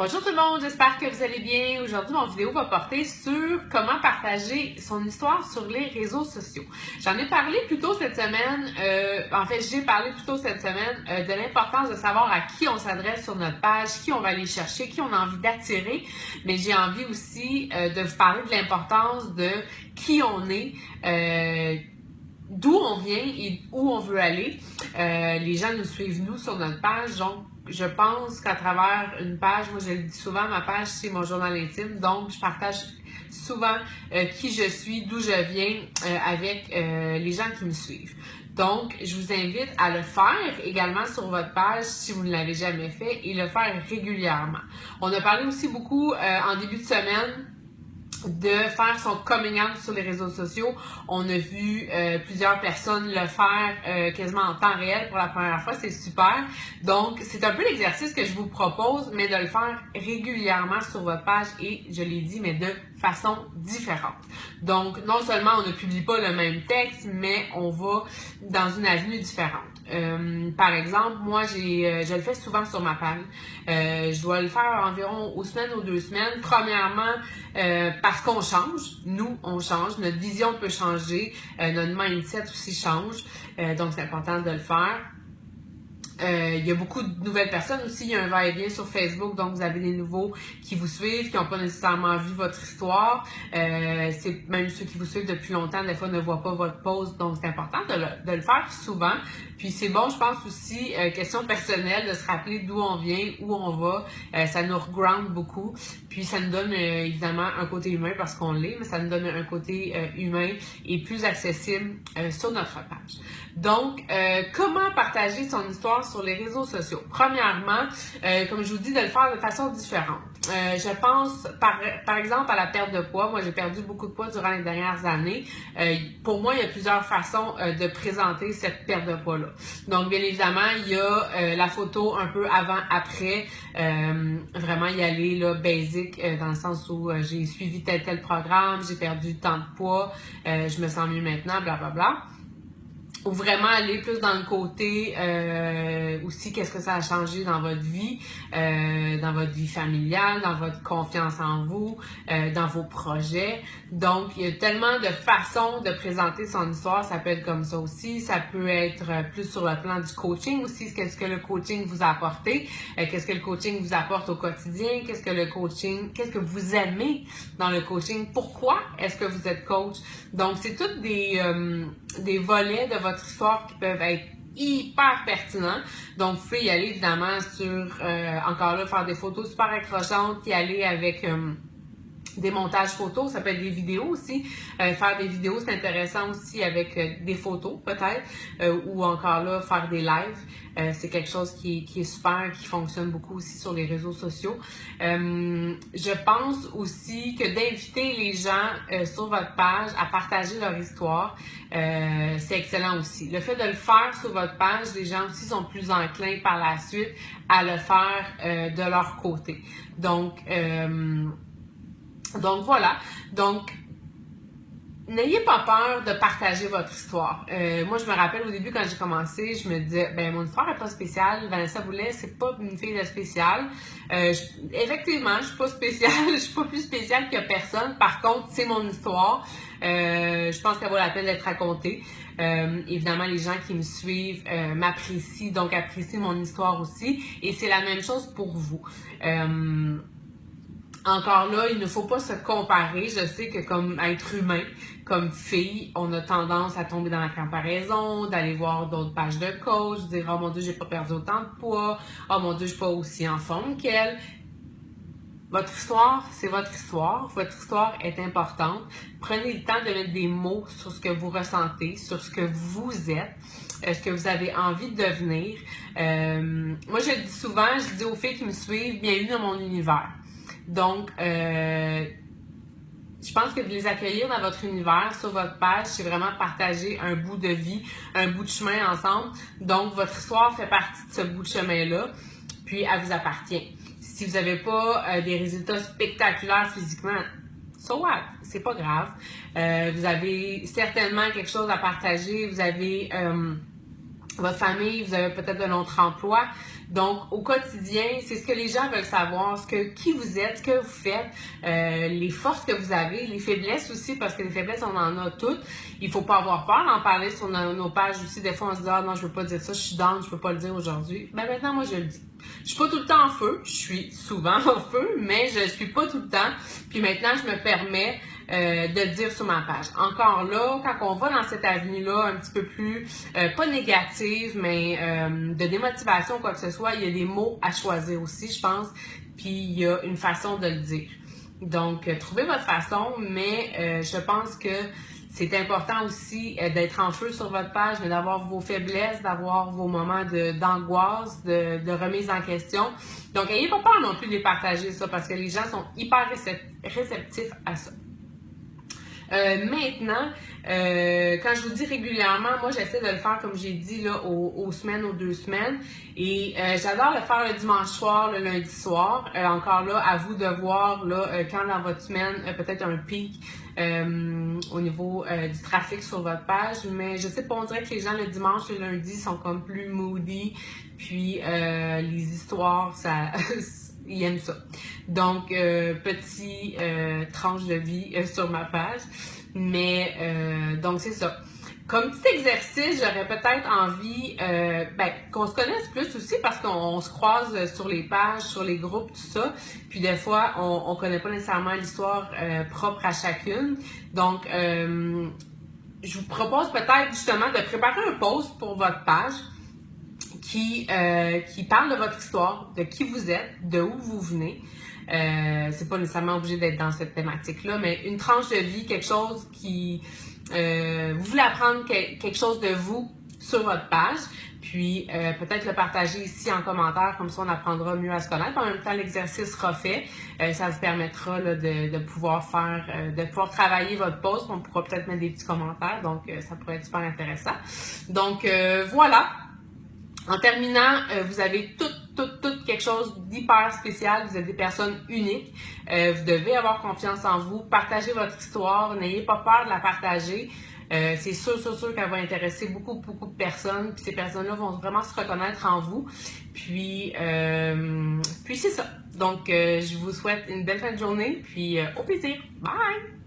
Bonjour tout le monde, j'espère que vous allez bien. Aujourd'hui, mon vidéo va porter sur comment partager son histoire sur les réseaux sociaux. J'en ai parlé plus tôt cette semaine, j'ai parlé plus tôt cette semaine de l'importance de savoir à qui on s'adresse sur notre page, qui on va aller chercher, qui on a envie d'attirer, mais j'ai envie aussi de vous parler de l'importance de qui on est, d'où on vient et où on veut aller. Les gens nous suivent, nous, sur notre page, donc je pense qu'à travers une page, moi je le dis souvent, ma page c'est mon journal intime, donc je partage souvent qui je suis, d'où je viens avec les gens qui me suivent. Donc, je vous invite à le faire également sur votre page si vous ne l'avez jamais fait et le faire régulièrement. On a parlé aussi beaucoup en début de semaine de faire son coming out sur les réseaux sociaux. On a vu plusieurs personnes le faire quasiment en temps réel pour la première fois. C'est super. Donc, c'est un peu l'exercice que je vous propose, mais de le faire régulièrement sur votre page et, je l'ai dit, mais de façon différente. Donc, non seulement on ne publie pas le même texte, mais on va dans une avenue différente. Par exemple, moi, je le fais souvent sur ma page. Je dois le faire environ aux semaines ou 2 semaines. Premièrement, parce qu'on change. Nous, on change. Notre vision peut changer. Notre mindset aussi change. Donc, c'est important de le faire. Il y a beaucoup de nouvelles personnes aussi, il y a un va-et-vient sur Facebook, donc vous avez des nouveaux qui vous suivent, qui n'ont pas nécessairement vu votre histoire. C'est même ceux qui vous suivent depuis longtemps, des fois ne voient pas votre post, donc c'est important de le faire souvent. Puis c'est bon, je pense aussi, question personnelle, de se rappeler d'où on vient, où on va. Ça nous reground beaucoup. Puis ça nous donne évidemment un côté humain parce qu'on l'est, mais ça nous donne un côté humain et plus accessible sur notre page. Donc, comment partager son histoire sur les réseaux sociaux? Premièrement, comme je vous dis, de le faire de façon différente. Je pense, par exemple, à la perte de poids. Moi, j'ai perdu beaucoup de poids durant les dernières années. Pour moi, il y a plusieurs façons de présenter cette perte de poids-là. Donc, bien évidemment, il y a la photo un peu avant-après. Vraiment y aller là, basic, dans le sens où j'ai suivi tel programme, j'ai perdu tant de poids, je me sens mieux maintenant, blablabla. Ou vraiment aller plus dans le côté aussi qu'est-ce que ça a changé dans votre vie familiale, dans votre confiance en vous, dans vos projets. Donc, il y a tellement de façons de présenter son histoire. Ça peut être comme ça aussi. Ça peut être plus sur le plan du coaching aussi. Qu'est-ce que le coaching vous a apporté? Qu'est-ce que le coaching vous apporte au quotidien? Qu'est-ce que vous aimez dans le coaching? Pourquoi est-ce que vous êtes coach? Donc, c'est toutes des volets de votre histoire qui peuvent être hyper pertinents. Donc, vous pouvez y aller évidemment sur, encore là, faire des photos super accrochantes, y aller avec des montages photos, ça peut être des vidéos aussi. Faire des vidéos, c'est intéressant aussi avec des photos peut-être, ou encore là, faire des lives. C'est quelque chose qui est super, qui fonctionne beaucoup aussi sur les réseaux sociaux. Je pense aussi que d'inviter les gens sur votre page à partager leur histoire, c'est excellent aussi. Le fait de le faire sur votre page, les gens aussi sont plus enclins par la suite à le faire de leur côté. Donc voilà. Donc, n'ayez pas peur de partager votre histoire. Moi, je me rappelle au début quand j'ai commencé, je me disais, mon histoire n'est pas spéciale. Vanessa Boulet, c'est pas une fille de spéciale. Effectivement, je suis pas spéciale. Je suis pas plus spéciale que personne. Par contre, c'est mon histoire. Je pense qu'elle vaut la peine d'être racontée. Évidemment, les gens qui me suivent m'apprécient, donc apprécient mon histoire aussi. Et c'est la même chose pour vous. Encore là, il ne faut pas se comparer. Je sais que comme être humain, comme fille, on a tendance à tomber dans la comparaison, d'aller voir d'autres pages de coach, dire « Oh mon Dieu, j'ai pas perdu autant de poids. Oh mon Dieu, je suis pas aussi en forme qu'elle. » Votre histoire, c'est votre histoire. Votre histoire est importante. Prenez le temps de mettre des mots sur ce que vous ressentez, sur ce que vous êtes, ce que vous avez envie de devenir. Moi, je le dis souvent, je dis aux filles qui me suivent, bienvenue dans mon univers. Donc, je pense que de les accueillir dans votre univers, sur votre page, c'est vraiment partager un bout de vie, un bout de chemin ensemble. Donc, votre histoire fait partie de ce bout de chemin-là, puis elle vous appartient. Si vous n'avez pas des résultats spectaculaires physiquement, so what? C'est pas grave. Vous avez certainement quelque chose à partager. Vous avez votre famille, vous avez peut-être un autre emploi. Donc, au quotidien, c'est ce que les gens veulent savoir, qui vous êtes, ce que vous faites, les forces que vous avez, les faiblesses aussi, parce que les faiblesses, on en a toutes. Il faut pas avoir peur d'en parler sur nos pages aussi. Des fois, on se dit, ah non, je veux pas dire ça, je suis down, je peux pas le dire aujourd'hui. Ben maintenant, moi, je le dis. Je suis pas tout le temps en feu, je suis souvent en feu, mais je suis pas tout le temps. Puis maintenant, je me permets de le dire sur ma page. Encore là, quand on va dans cette avenue-là un petit peu plus, pas négative, mais de démotivation ou quoi que ce soit, il y a des mots à choisir aussi, je pense, puis il y a une façon de le dire. Donc, trouvez votre façon, mais je pense que c'est important aussi d'être en feu sur votre page, mais d'avoir vos faiblesses, d'avoir vos moments d'angoisse, de remise en question. Donc, n'ayez pas peur non plus de les partager, ça, parce que les gens sont hyper réceptifs à ça. Maintenant, quand je vous dis régulièrement, moi j'essaie de le faire comme j'ai dit là aux semaines, aux 2 semaines. Et j'adore le faire le dimanche soir, le lundi soir. Encore là, à vous de voir là, quand dans votre semaine, peut-être un pic au niveau du trafic sur votre page. Mais je sais pas, on dirait que les gens le dimanche et le lundi sont comme plus moody. Puis les histoires, ça. Ils aiment ça. Donc, petit tranche de vie sur ma page. Mais, donc, c'est ça. Comme petit exercice, j'aurais peut-être envie qu'on se connaisse plus aussi parce qu'on se croise sur les pages, sur les groupes, tout ça. Puis des fois, on connaît pas nécessairement l'histoire propre à chacune. Donc, je vous propose peut-être justement de préparer un post pour votre page qui parle de votre histoire, de qui vous êtes, de où vous venez. C'est pas nécessairement obligé d'être dans cette thématique-là, mais une tranche de vie, quelque chose qui... vous voulez apprendre quelque chose de vous sur votre page, puis peut-être le partager ici en commentaire, comme ça on apprendra mieux à se connaître. En même temps, l'exercice sera fait. Ça vous permettra là, de pouvoir de pouvoir travailler votre post. On pourra peut-être mettre des petits commentaires, donc ça pourrait être super intéressant. Donc voilà. En terminant, vous avez tout quelque chose d'hyper spécial. Vous êtes des personnes uniques. Vous devez avoir confiance en vous. Partagez votre histoire. N'ayez pas peur de la partager. C'est sûr qu'elle va intéresser beaucoup de personnes. Puis ces personnes-là vont vraiment se reconnaître en vous. Puis c'est ça. Donc, je vous souhaite une belle fin de journée. Puis au plaisir. Bye!